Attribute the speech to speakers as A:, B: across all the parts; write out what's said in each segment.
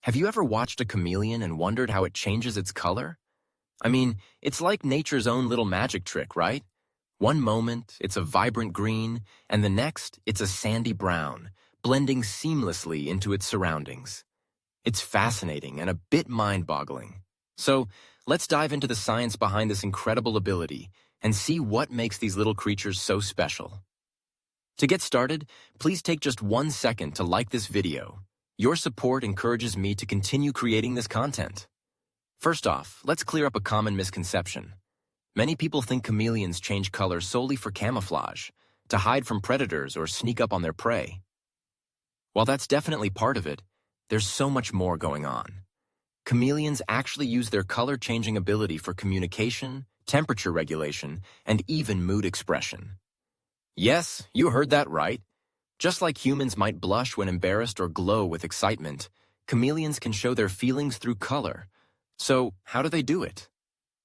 A: Have you ever watched a chameleon and wondered how it changes its color? I mean, it's like nature's own little magic trick, right? One moment, it's a vibrant green, and the next, it's a sandy brown, blending seamlessly into its surroundings. It's fascinating and a bit mind-boggling. So, let's dive into the science behind this incredible ability and see what makes these little creatures so special. To get started, please take just 1 second to like this video. Your support encourages me to continue creating this content. First off, let's clear up a common misconception. Many people think chameleons change color solely for camouflage, to hide from predators or sneak up on their prey. While that's definitely part of it, there's so much more going on. Chameleons actually use their color-changing ability for communication, temperature regulation, and even mood expression. Yes, you heard that right. Just like humans might blush when embarrassed or glow with excitement, chameleons can show their feelings through color. So, how do they do it?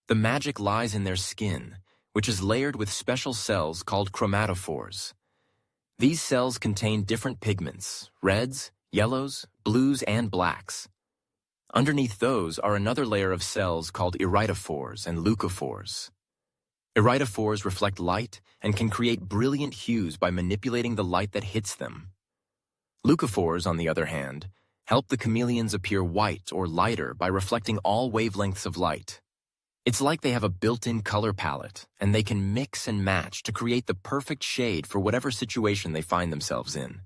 A: The magic lies in their skin, which is layered with special cells called chromatophores. These cells contain different pigments, reds, yellows, blues, and blacks. Underneath those are another layer of cells called iridophores and leucophores. Iridophores reflect light and can create brilliant hues by manipulating the light that hits them. Leucophores, on the other hand, help the chameleons appear white or lighter by reflecting all wavelengths of light. It's like they have a built-in color palette, and they can mix and match to create the perfect shade for whatever situation they find themselves in.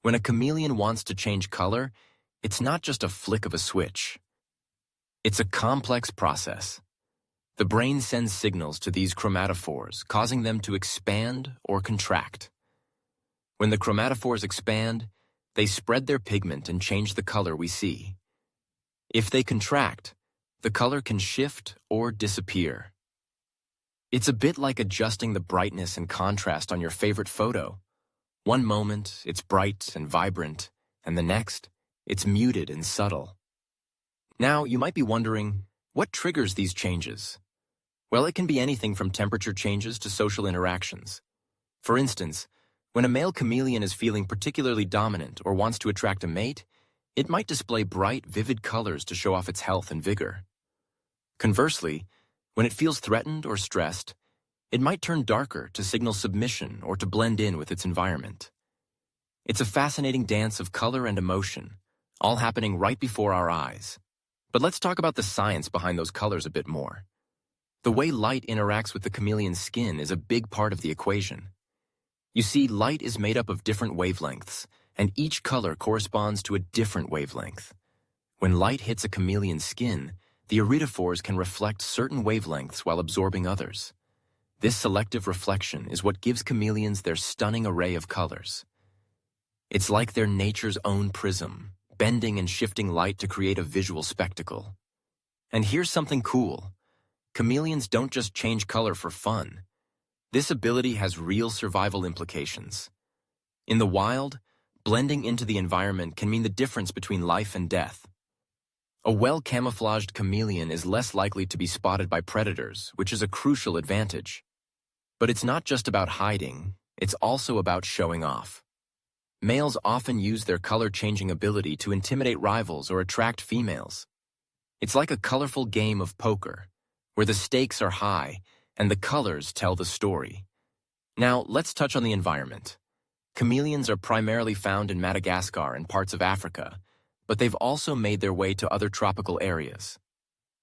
A: When a chameleon wants to change color, it's not just a flick of a switch. It's a complex process. The brain sends signals to these chromatophores, causing them to expand or contract. When the chromatophores expand, they spread their pigment and change the color we see. If they contract, the color can shift or disappear. It's a bit like adjusting the brightness and contrast on your favorite photo. One moment, it's bright and vibrant, and the next, it's muted and subtle. Now, you might be wondering, what triggers these changes? Well, it can be anything from temperature changes to social interactions. For instance, when a male chameleon is feeling particularly dominant or wants to attract a mate, it might display bright, vivid colors to show off its health and vigor. Conversely, when it feels threatened or stressed, it might turn darker to signal submission or to blend in with its environment. It's a fascinating dance of color and emotion, all happening right before our eyes. But let's talk about the science behind those colors a bit more. The way light interacts with the chameleon's skin is a big part of the equation. You see, light is made up of different wavelengths, and each color corresponds to a different wavelength. When light hits a chameleon's skin, the iridophores can reflect certain wavelengths while absorbing others. This selective reflection is what gives chameleons their stunning array of colors. It's like they're nature's own prism, bending and shifting light to create a visual spectacle. And here's something cool. Chameleons don't just change color for fun. This ability has real survival implications. In the wild, blending into the environment can mean the difference between life and death. A well-camouflaged chameleon is less likely to be spotted by predators, which is a crucial advantage. But it's not just about hiding, it's also about showing off. Males often use their color-changing ability to intimidate rivals or attract females. It's like a colorful game of poker, where the stakes are high and the colors tell the story. Now, let's touch on the environment. Chameleons are primarily found in Madagascar and parts of Africa, but they've also made their way to other tropical areas.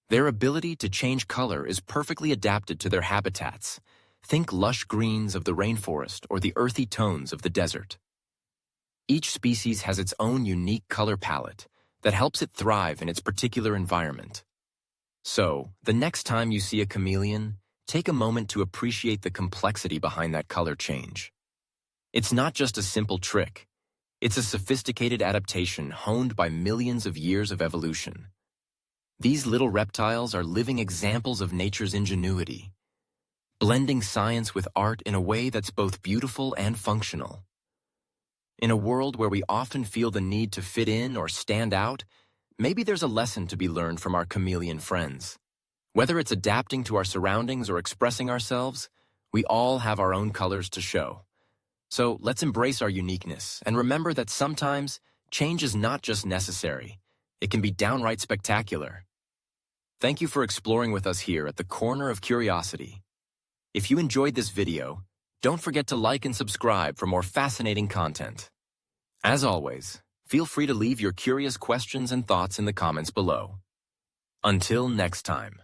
A: Their ability to change color is perfectly adapted to their habitats. Think lush greens of the rainforest or the earthy tones of the desert. Each species has its own unique color palette that helps it thrive in its particular environment. So, the next time you see a chameleon, take a moment to appreciate the complexity behind that color change. It's not just a simple trick. It's a sophisticated adaptation honed by millions of years of evolution. These little reptiles are living examples of nature's ingenuity, blending science with art in a way that's both beautiful and functional. In a world where we often feel the need to fit in or stand out, maybe there's a lesson to be learned from our chameleon friends. Whether it's adapting to our surroundings or expressing ourselves, we all have our own colors to show. So let's embrace our uniqueness and remember that sometimes change is not just necessary, It can be downright spectacular. Thank you for exploring with us here at the Corner of Curiosity. If you enjoyed this video, don't forget to like and subscribe for more fascinating content. As always, feel free to leave your curious questions and thoughts in the comments below. Until next time.